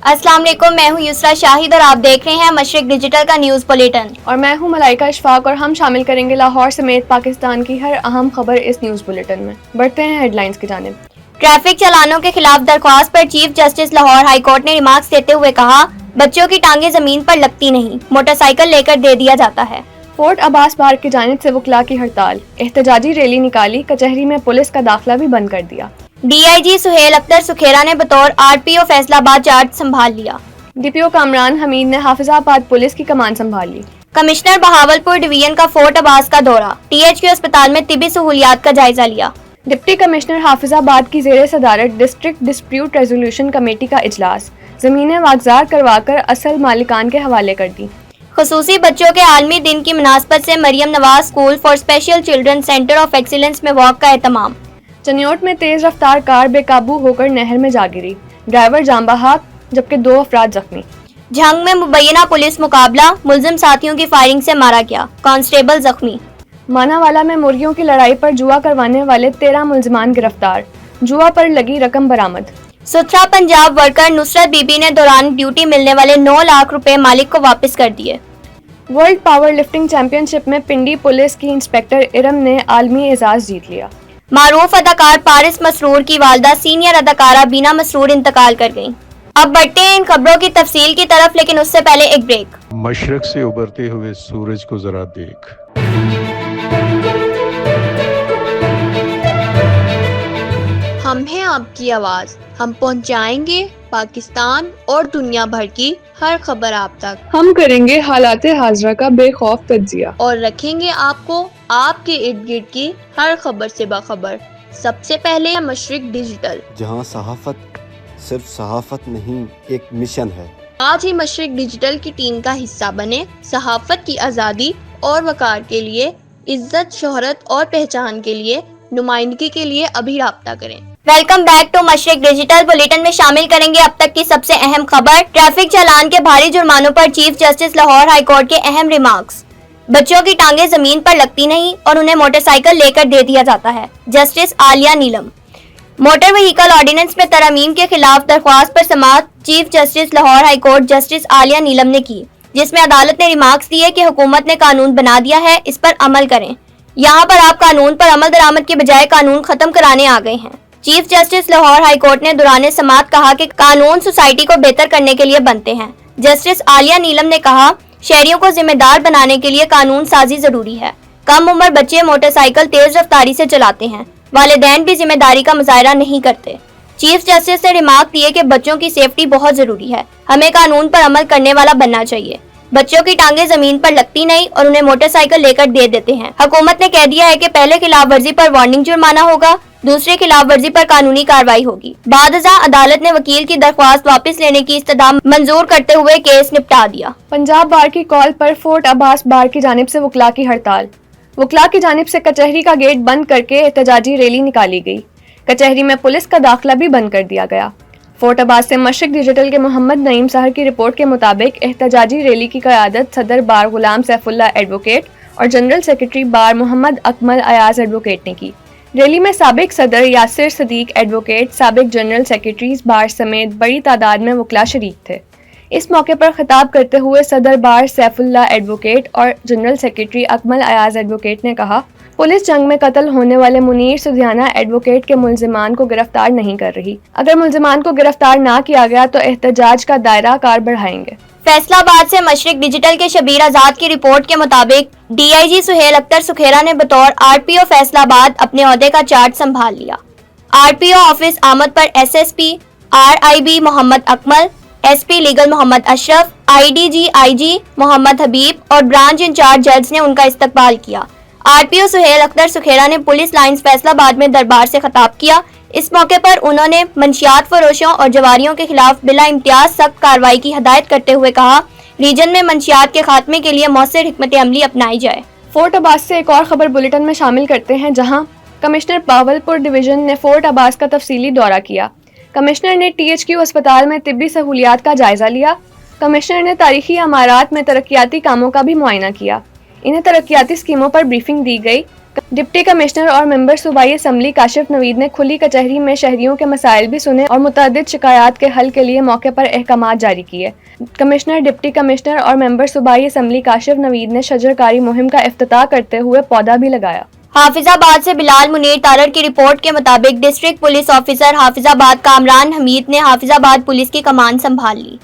अस्सलाम वालेकुम, मैं हूं युसरा शाहिद और आप देख रहे हैं मशरिक डिजिटल का न्यूज़ बुलेटिन। और मैं हूं मलाइका इशफाक और हम शामिल करेंगे लाहौर समेत पाकिस्तान की हर अहम खबर इस न्यूज़ बुलेटिन में। बढ़ते हैं हेडलाइंस की जानिब। ट्रैफिक चालानों के खिलाफ दरख्वास्त पर chief justice Lahore high court ने रिमार्क्स देते हुए कहा, बच्चों की टांगें जमीन पर लगती नहीं, मोटरसाइकिल लेकर दे दिया जाता है। फोर्ट अब्बास बार की जानिब से वकला की हड़ताल, एहतजाजी रैली निकाली, कचहरी में पुलिस का दाखिला भी बंद कर दिया। DIG सुहेल अख्तर सुखेरा ने बतौर RPO फैसलाबाद चार्ज संभाल लिया। DPO कामरान हमीद ने हाफिजाबाद पुलिस की कमान संभाल ली। कमिश्नर बहावलपुर डिवीजन का फोर्ट अब्बास का दौरा, THQ अस्पताल में तिबी सहूलियात का जायजा लिया। डिप्टी कमिश्नर हाफिजाबाद की जेर सदारत डिस्ट्रिक्ट डिस्प्यूट रेजोल्यूशन कमेटी का इजलास, जमीनें वागजार करवाकर असल मालिकान के हवाले कर दी। खुसूसी बच्चों के आलमी दिन की मुनासबत से Maryam Nawaz school for special children centre of excellence में वॉक का एहतमाम। चनियोट में तेज रफ्तार कार बेकाबू होकर नहर में जा गिरी, ड्राइवर जान बहक जबकि 2 अफराद जख्मी। झंग में मुबैना पुलिस मुकाबला, मुलजिम साथियों की फायरिंग से मारा गया, कांस्टेबल जख्मी। मानावाला में मुर्गियों की लड़ाई पर जुआ करवाने वाले 13 मुलजिमान गिरफ्तार, जुआ पर लगी रकम बरामद। सुथरा पंजाब वर्कर नुसरत बीबी ने दौरान ड्यूटी मिलने वाले 9 लाख रुपए मालिक को वापस कर दिए। वर्ल्ड पावर लिफ्टिंग चैंपियनशिप में पिंडी पुलिस की इंस्पेक्टर इरम ने आलमी एजाज जीत लिया। मारूफ अदाकार पारिस मसरूर की वालदा सीनियर अदाकारा बीना मसरूर इंतकाल कर गईं। अब बढ़ते हैं इन खबरों की तफसील की तरफ, लेकिन उससे पहले एक ब्रेक। मशरक से उभरते हुए सूरज को जरा देख। हम हैं आपकी आवाज, हम पहुंचाएंगे पाकिस्तान और दुनिया भर की हर खबर आप तक। हम करेंगे हालात हाजरा का बेखौफ तज्जिया और रखेंगे आपको आपके इर्द गिर्द की हर खबर से बाखबर। सबसे पहले मशरिक डिजिटल, जहां सहाफत सिर्फ सहाफत नहीं एक मिशन है। आज ही मशरिक डिजिटल की टीम का हिस्सा बने। सहाफत की आज़ादी और वकार के लिए, इज्जत, शोहरत और पहचान के लिए, नुमाइंदगी के लिए अभी राब्ता करें। Welcome back to Mashriq digital. Bulletin में शामिल करेंगे अब तक की सबसे अहम खबर। ट्रैफिक चालान के भारी जुर्मानों पर chief justice Lahore high court के अहम रिमार्क्स। बच्चों की टांगें जमीन पर लगती नहीं और उन्हें मोटरसाइकिल लेकर दे दिया जाता है, justice Aliya Neelam. Motor vehicle ordinance में तरमीम के खिलाफ दरख्वास्त पर समाअत chief justice Lahore high court justice Aliya Neelam ने की, जिसमें अदालत ने रिमार्क्स दिए कि हुकूमत ने कानून बना दिया है, इस पर अमल करें। यहाँ पर आप कानून पर अमल दरामद के बजाय कानून खत्म कराने आ गए हैं। Chief justice Lahore high court ने दौरान समाअत कहा कि कानून सोसाइटी को बेहतर करने के लिए बनते हैं। जस्टिस आलिया नीलम ने कहा, शहरियों को जिम्मेदार बनाने के लिए कानून साजी जरूरी है। कम उम्र बच्चे मोटरसाइकिल तेज रफ्तारी से चलाते हैं, वालिदैन भी जिम्मेदारी का मुजाहरा नहीं करते। चीफ जस्टिस ने रिमार्क दिए कि बच्चों की सेफ्टी बहुत जरूरी है, हमें कानून पर अमल करने वाला बनना चाहिए। बच्चों की टांगें जमीन पर लगती नहीं और उन्हें मोटरसाइकिल लेकर दे देते हैं। हुकूमत ने कह दिया है कि पहले खिलाफ वर्जी पर वार्निंग जुर्माना होगा, दूसरे खिलाफ वर्जी पर कानूनी कार्रवाई होगी। बादजा अदालत ने वकील की दरख्वास्त वापस लेने की इस्तदा मंजूर करते हुए केस निपटा दिया। पंजाब बार की कॉल पर फोर्ट अब्बास बार की जानिब से वकला की हड़ताल, वकला की जानिब से कचहरी का गेट बंद करके एहतजाजी रैली निकाली गई। कचहरी में पुलिस का दाखिला भी बंद कर दिया गया। फोर्ट अब्बास से मशरिक डिजिटल के मोहम्मद नईम सहर की रिपोर्ट के मुताबिक एहतजाजी रैली की क़यादत सदर बार गुलाम सैफुल्लाह एडवोकेट और जनरल सेक्रेटरी बार मोहम्मद अकमल अयाज एडवोकेट ने की। रैली में साबिक सदर यासिर सदीक एडवोकेट, साबिक जनरल सेक्रेटरीज बार समेत बड़ी तादाद में वकला शरीक थे। इस मौके पर खिताब करते हुए सदर बार सैफुल्लाह एडवोकेट और general secretary Akmal Ayaz advocate ने कहा, पुलिस जंग में कत्ल होने वाले मुनीर सुधियाना एडवोकेट के मुलजिमान को गिरफ्तार नहीं कर रही। अगर मुलजिमान को गिरफ्तार ना किया गया तो एहतजाज का दायरा कार बढ़ाएंगे। फैसलाबाद से मशरिक डिजिटल के शबीर आजाद की रिपोर्ट के मुताबिक DIG सुहेल अख्तर सुखेरा ने बतौर RPO फैसलाबाद अपने ओहदे का चार्ज संभाल लिया। RPO ऑफिस आमद पर SSP RIB Mohammad Akmal, SP legal Mohammad Ashraf, IDG IG Mohammad Habib और ब्रांच इंचार्ज जज ने उनका इस्तकबाल किया। RPO सुहेल अख्तर सुखेरा ने पुलिस लाइंस फैसलाबाद में दरबार से खिताब किया। इस मौके पर उन्होंने मंशियात फरोशों और जवारियों के खिलाफ बिला इम्तियाज सख्त कार्रवाई की हदायत करते हुए कहा, रीजन में मंशियात के खात्मे के लिए मौसर हिकमत अमली अपनाई जाए। फोर्ट अब्बास से एक और खबर बुलेटिन में शामिल करते हैं, जहां कमिश्नर बहावलपुर डिवीजन ने फोर्ट अब्बास का तफसीली दौरा किया। कमिश्नर ने THQ अस्पताल में तिब्बी सहूलियात का जायजा लिया। कमिश्नर ने तारीखी इमारात में तरक्याती कामों का भी मुआयना किया। इन्हें तरक्याती स्कीमों पर ब्रीफिंग दी गई। ڈپٹی کمشنر اور ممبر صوبائی اسمبلی کاشف نوید نے کھلی کچہری میں شہریوں کے مسائل بھی سنے اور متعدد شکایات کے حل کے لیے موقع پر احکامات جاری کیے۔ کمشنر، ڈپٹی کمشنر اور ممبر صوبائی اسمبلی کاشف نوید نے شجرکاری مہم کا افتتاح کرتے ہوئے پودا بھی لگایا۔ حافظ آباد سے بلال منیر تارڑ کی رپورٹ کے مطابق ڈسٹرکٹ پولیس آفیسر حافظ آباد کامران حمید نے حافظ آباد پولیس کی کمان سنبھال لی۔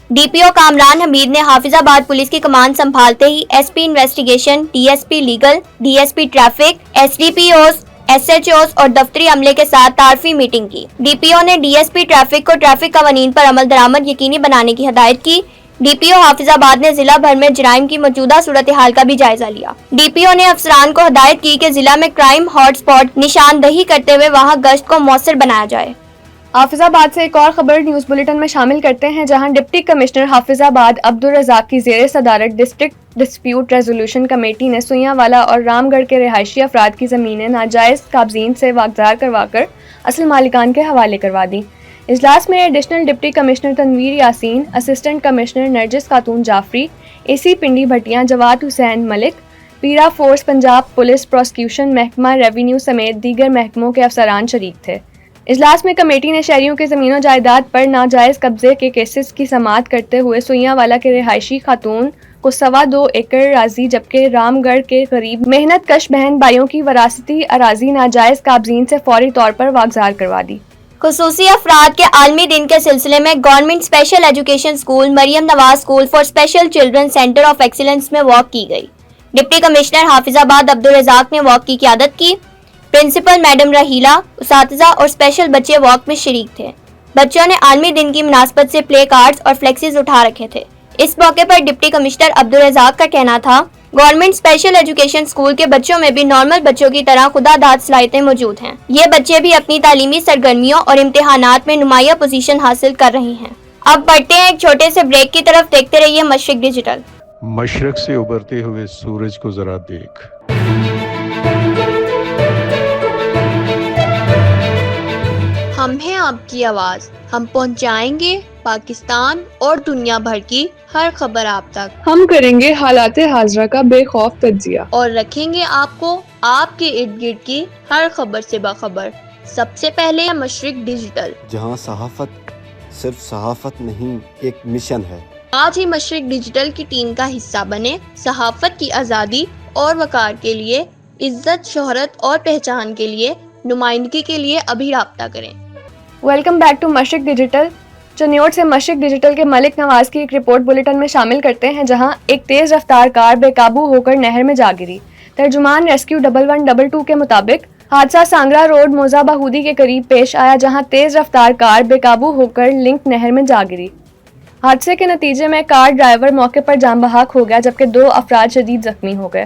ڈی پی او کامران حمید نے حافظ آباد پولیس کی کمان سنبھالتے ہی S P investigation, D S P legal, D S P traffic, S D P Os, S H Os اور دفتری عملے کے ساتھ تعارفی میٹنگ کی۔ ڈی پی او نے ڈی ایس پی ٹریفک کو ٹریفک قوانین پر عمل درآمد یقینی بنانے کی ہدایت کی۔ ڈی پی او حافظ آباد نے ضلع بھر میں جرائم کی موجودہ صورتحال کا بھی جائزہ لیا۔ ڈی پی او نے افسران کو ہدایت کی کہ ضلع میں کرائم ہاٹ سپاٹ نشاندہی کرتے ہوئے وہاں گشت کو مؤثر بنایا جائے۔ حافظ آباد سے ایک اور خبر نیوز بلیٹن میں شامل کرتے ہیں، جہاں ڈپٹی کمشنر حافظ آباد عبدالرزاق کی زیر صدارت ڈسٹرکٹ ڈسپیوٹ ریزولوشن کمیٹی نے سوئیاں والا اور رام گڑھ کے رہائشی افراد کی زمینیں ناجائز قابضین سے واگزار کروا کر اصل مالکان کے حوالے کروا دیں۔ اجلاس میں additional deputy commissioner Tanveer Yasin, assistant commissioner Narjis خاتون جعفری، اے سی پنڈی بھٹیاں جواد حسین ملک، پیرا فورس پنجاب پولیس پروسیکیوشن محکمہ ریونیو سمیت دیگر محکموں کے افسران شریک تھے۔ اجلاس میں کمیٹی نے شہریوں کے زمین و جائیداد پر ناجائز قبضے کے کیسز کی سماعت کرتے ہوئے سوئیاں والا کے رہائشی خاتون کو 2.25 ایکڑ اراضی جبکہ رام گڑھ کے قریب محنت کش بہن بھائیوں کی وراثتی اراضی ناجائز قابضین سے فوری طور پر واگزار کروا دی۔ خصوصی افراد کے عالمی دن کے سلسلے میں government special education school Maryam Nawaz school for special children centre of excellence میں واک کی گئی۔ ڈپٹی کمشنر حافظ آباد عبدالرزاق نے واک کی قیادت کی۔ پرنسپل میڈم رحیلہ، اساتذہ اور اسپیشل بچے واک میں شریک تھے۔ بچوں نے عالمی دن کی مناسبت سے پلے کارڈز اور فلیکسیز اٹھا رکھے تھے۔ اس موقع پر ڈپٹی کمشنر عبدالرزاق کا کہنا تھا، گورنمنٹ اسپیشل ایجوکیشن اسکول کے بچوں میں بھی نارمل بچوں کی طرح خدا داد صلاحیتیں موجود ہیں۔ یہ بچے بھی اپنی تعلیمی سرگرمیوں اور امتحانات میں نمایاں پوزیشن حاصل کر رہے ہیں۔ اب بڑھتے ہیں ایک چھوٹے سے بریک کی طرف، دیکھتے رہیے مشرق ڈیجیٹل۔ مشرق سے ابھرتے ہوئے سورج کو ذرا دیکھ۔ ہم ہیں آپ کی آواز، ہم پہنچائیں گے پاکستان اور دنیا بھر کی ہر خبر آپ تک۔ ہم کریں گے حالات حاضرہ کا بے خوف تجزیہ اور رکھیں گے آپ کو آپ کے ارد گرد کی ہر خبر سے باخبر۔ سب سے پہلے مشرق ڈیجیٹل، جہاں صحافت صرف صحافت نہیں، ایک مشن ہے۔ آج ہی مشرق ڈیجیٹل کی ٹیم کا حصہ بنے۔ صحافت کی آزادی اور وقار کے لیے، عزت، شہرت اور پہچان کے لیے، نمائندگی کے لیے ابھی رابطہ کریں۔ ویلکم بیک ٹو مشرق ڈیجیٹل۔ چنیوٹ سے مشرق ڈیجیٹل کے ملک نواز کی ایک رپورٹ بلیٹن میں شامل کرتے ہیں، جہاں ایک تیز رفتار کار بے قابو ہو کر نہر میں جا گری۔ ترجمان ریسکیو 1122 کے مطابق حادثہ سانگرا روڈ موزہ بہودی کے قریب پیش آیا، جہاں تیز رفتار کار بے قابو ہو کر لنک نہر میں جا گری۔ حادثے کے نتیجے میں کار ڈرائیور موقع پر جاں بحق ہو گیا، جبکہ 2 افراد شدید زخمی ہو گئے۔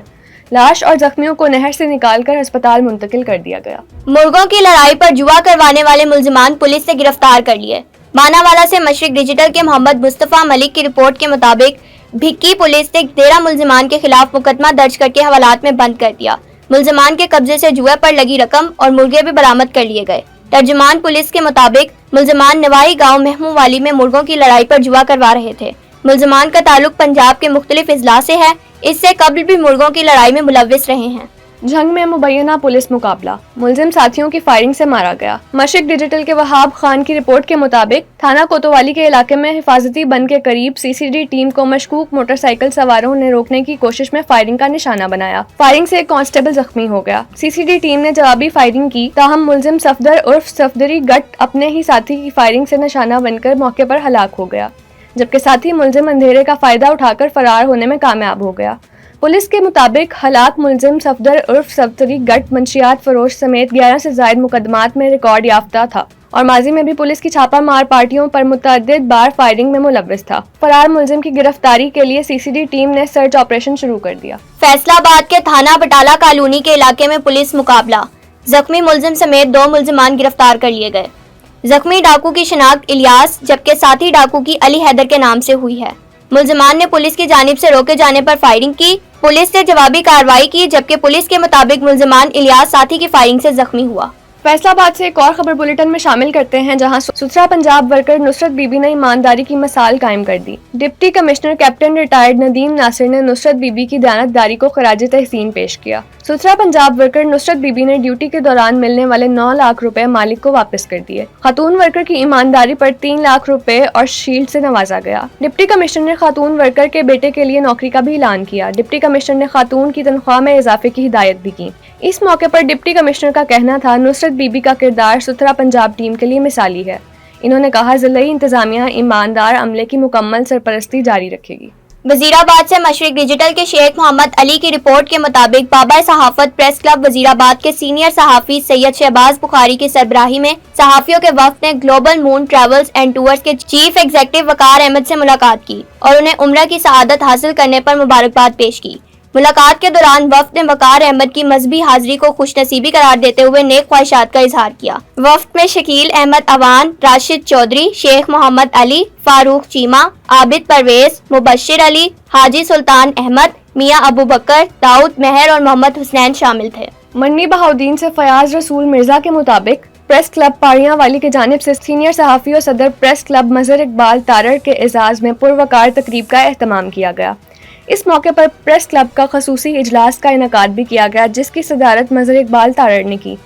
لاش اور زخمیوں کو نہر سے نکال کر ہسپتال منتقل کر دیا گیا۔ مرغوں کی لڑائی پر جوا کروانے والے ملزمان پولیس نے گرفتار کر لیے۔ ماناوالا سے مشرق ڈیجیٹل کے محمد مصطفیٰ ملک کی رپورٹ کے مطابق بھکی پولیس نے 13 ملزمان کے خلاف مقدمہ درج کر کے حوالات میں بند کر دیا۔ ملزمان کے قبضے سے جوئے پر لگی رقم اور مرغے بھی برآمد کر لیے گئے۔ ترجمان پولیس کے مطابق ملزمان نوائی گاؤں مہمو والی میں مرغوں کی لڑائی پر جوا کروا رہے تھے۔ ملزمان کا تعلق پنجاب کے مختلف اضلاع سے ہے۔ اس سے قبل بھی مرغوں کی لڑائی میں ملوث رہے ہیں۔ جنگ میں مبینہ پولیس مقابلہ، ملزم ساتھیوں کی فائرنگ سے مارا گیا۔ مشرق ڈیجیٹل کے وہاب خان کی رپورٹ کے مطابق تھانہ کوتوالی کے علاقے میں حفاظتی بند کے قریب سی سی ڈی ٹیم کو مشکوک موٹر سائیکل سواروں نے روکنے کی کوشش میں فائرنگ کا نشانہ بنایا۔ فائرنگ سے ایک کانسٹیبل زخمی ہو گیا۔ سی سی ڈی ٹیم نے جوابی فائرنگ کی، تاہم ملزم صفدر عرف صفدری گٹ اپنے ہی ساتھی کی فائرنگ سے نشانہ بن کر موقع پر ہلاک ہو گیا، جبکہ ساتھی ملزم اندھیرے کا فائدہ اٹھا کر فرار ہونے میں کامیاب ہو گیا۔ پولیس کے مطابق ہلاک ملزم صفدر عرف صفدری گٹ منشیات فروش سمیت 11 سے زائد مقدمات میں ریکارڈ یافتہ تھا اور ماضی میں بھی پولیس کی چھاپہ مار پارٹیوں پر متعدد بار فائرنگ میں ملوث تھا۔ فرار ملزم کی گرفتاری کے لیے سی سی ڈی ٹیم نے سرچ آپریشن شروع کر دیا۔ فیصلہ آباد کے تھانہ بٹالہ کالونی کے علاقے میں پولیس مقابلہ، زخمی ملزم سمیت 2 ملزمان گرفتار کر لیے گئے۔ زخمی ڈاکو کی شناخت الیاس جبکہ ساتھی ڈاکو کی علی حیدر کے نام سے ہوئی ہے۔ ملزمان نے پولیس کی جانب سے روکے جانے پر فائرنگ کی۔ پولیس نے جوابی کارروائی کی، جبکہ پولیس کے مطابق ملزمان الیاس ساتھی کی فائرنگ سے زخمی ہوا۔ फैसला आबाद से एक और खबर बुलेटिन में शामिल करते हैं, जहां सुथरा पंजाब वर्कर नुसरत बीबी ने ईमानदारी की मिसाल कायम कर दी। Deputy commissioner captain retired Nadeem Nasir ने नुसरत बीबी की दयानतदारी को खराज तहसीन पेश किया। सुथरा पंजाब वर्कर नुसरत बीबी ने ड्यूटी के दौरान मिलने वाले 9 लाख रुपए मालिक को वापस कर दिए। खातून वर्कर की ईमानदारी पर 3 लाख रुपए और शील्ड से नवाजा गया। डिप्टी कमिश्नर ने खातून वर्कर के बेटे के लिए नौकरी का भी ऐलान किया। डिप्टी कमिश्नर ने खातून की तनख्वाह में इजाफे की हिदायत भी की। इस मौके पर डिप्टी कमिश्नर का कहना था, नुसरत बीबी का किरदार सुथरा पंजाब टीम के लिए मिसाली है। इन्होंने कहा, ज़िलाई इंतजामिया ईमानदार अमले की मुकम्मल सरपरस्ती जारी रखेगी। वजीराबाद से मशरिक डिजिटल के शेख मोहम्मद अली की रिपोर्ट के मुताबिक बाबा सहाफत प्रेस क्लब वजीराबाद के सीनियर सहाफी सैयद शहबाज बुखारी की सरबराही में सहाफियों के वफ्द ने global moon travels and tours के चीफ एग्जीक्यूटिव वकार अहमद से मुलाकात की और उन्हें उम्रा की सआदत हासिल करने पर मुबारकबाद पेश की। मुलाकात के दौरान वफ्द ने वकार अहमद की मजहबी हाजिरी को खुशनसीबी करार देते हुए नेक ख्वाहिशात का इजहार किया। वफ्द में शकील अहमद अवान, राशिद चौधरी, शेख मोहम्मद अली, फारूक चीमा, आबिद परवेज, मुबशिर अली, हाजी सुल्तान अहमद, मियां अबू बकर, दाऊद मेहर और मोहम्मद हुसैन शामिल थे। मन्नी बहाउद्दीन से फयाज रसूल मिर्जा के मुताबिक प्रेस क्लब पाड़ियां वाली की जानिब से सीनियर सहाफी और सदर प्रेस क्लब मजहर इकबाल तारड़ के एजाज में पुरवकार तकरीब का एहतमाम किया गया। इस मौके पर प्रेस क्लब का खसूसी इजलास का इनेकाद भी किया गया, जिसकी सदारत मजहर इकबाल तारड़ ने की।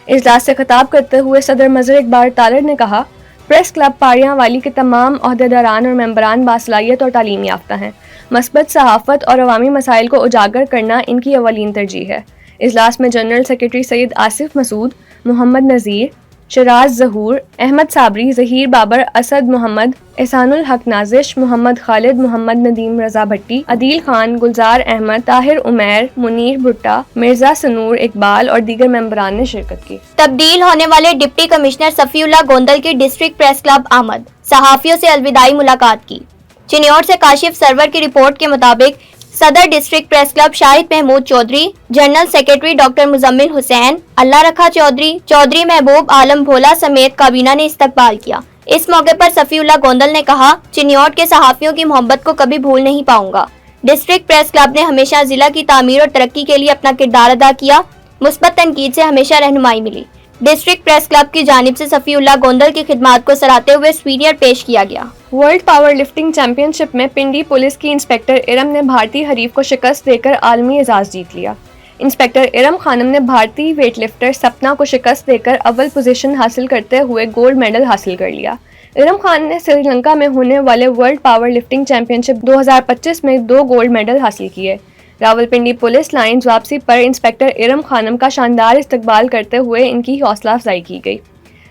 इजलास से खिताब करते हुए सदर मजहर इकबाल तारड़ ने कहा, प्रेस क्लब पाड़ियां वाली के तमाम ओहदेदारान और मेंबरान बासलाहियत और तालीम याफ्ता हैं। मस्बत सहाफत और अवामी मसाइल को उजागर करना इनकी अवलीन तरजीह है। इजलास में जनरल सेक्रेटरी सैयद आसिफ मसूद, मोहम्मद नज़ीर, शराज जहूर, अहमद साबरी, जहीर बाबर, असद मोहम्मद, एहसानुल हक नाजिश, मोहम्मद खालिद, मोहम्मद नदीम रजा भट्टी, अदील खान, गुलजार अहमद, ताहिर उमैर, मुनीर भुट्टा, मिर्जा सनूर इकबाल और दीगर मेंबरान ने शिरकत की। तब्दील होने वाले डिप्टी कमिश्नर सफीउल्लाह गोंदल की डिस्ट्रिक्ट प्रेस क्लब आमद, सहाफियों से अलविदाई मुलाकात की। चिन्योट से काशिफ सरवर की रिपोर्ट के मुताबिक सदर district press club Shahid Mahmood Chaudhry, general secretary doctor Muzammil Hussain, Allah Rakha Chaudhry, Chaudhary महबूब आलम भोला समेत काबीना ने इस्तकबाल किया। इस मौके पर सफीउल्लाह गोंदल ने कहा, चिन्योट के सहाफियों की मोहब्बत को कभी भूल नहीं पाऊंगा। डिस्ट्रिक्ट प्रेस क्लब ने हमेशा जिला की तामीर और तरक्की के लिए अपना किरदार अदा किया। मुस्बत तनकीद से हमेशा रहनुमाई मिली। डिस्ट्रिक्ट प्रेस क्लब की जानिब से सफीउल्लाह गोंदल की खिदमात को सराहते हुए स्वीनियर पेश किया गया। वर्ल्ड पावर लिफ्टिंग चैंपियनशिप में पिंडी पुलिस की इंस्पेक्टर इरम ने भारतीय हरीफ को शिकस्त देकर आलमी एजाज जीत लिया। इंस्पेक्टर इरम खानम ने भारतीय वेटलिफ्टर सपना को शिकस्त देकर अव्वल पोजीशन हासिल करते हुए गोल्ड मेडल हासिल कर लिया। इरम खान ने श्रीलंका में होने वाले वर्ल्ड पावर लिफ्टिंग चैंपियनशिप 2025 में 2 गोल्ड मेडल हासिल किए। रावलपिंडी पुलिस लाइन्स वापसी पर इंस्पेक्टर इरम खानम का शानदार इस्तकबाल करते हुए इनकी हौसला अफजाई की गई।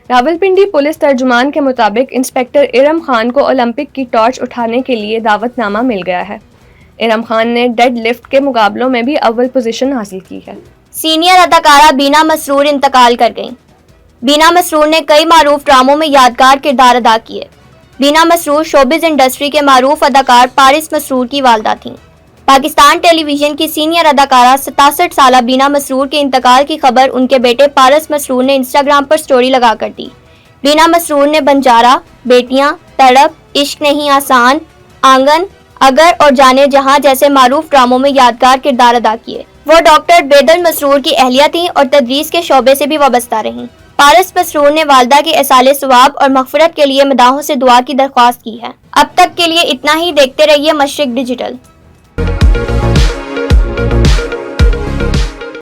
रावलपिंडी पुलिस तर्जुमान के मुताबिक इंस्पेक्टर इरम खान को ओलंपिक की टॉर्च उठाने के लिए दावतनामा मिल गया है। इरम खान ने डेड लिफ्ट के मुकाबलों में भी अव्वल पोजीशन हासिल की है। सीनियर अदाकारा बीना मसरूर इंतकाल कर गईं। बीना मसरूर ने कई मारूफ ड्रामों में यादगार किरदार अदा किए। बीना मसरूर शोबिज इंडस्ट्री के मारूफ अदाकार पारिस मसरूर की वालदा थीं। पाकिस्तान टेलीविजन की सीनियर अदाकारा 67 साला बीना मसरूर के इंतकाल की खबर उनके बेटे पारस मसरूर ने इंस्टाग्राम पर स्टोरी लगा कर दी। बीना मसरूर ने बंजारा, बेटियां, तड़प, इश्क नहीं आसान, आंगन, अगर और जाने जहां जैसे मारूफ ड्रामों में यादगार किरदार अदा किए। वो डॉक्टर बेदल मसरूर की अहलिया थीं और तदरीस के शोबे से भी वाबस्ता रहीं। पारस मसरूर ने वालदा के एसाले सवाब और मगफिरत के लिए मदाहों से दुआ की दरख्वास्त की है। अब तक के लिए इतना ही। देखते रहिए मशरिक डिजिटल।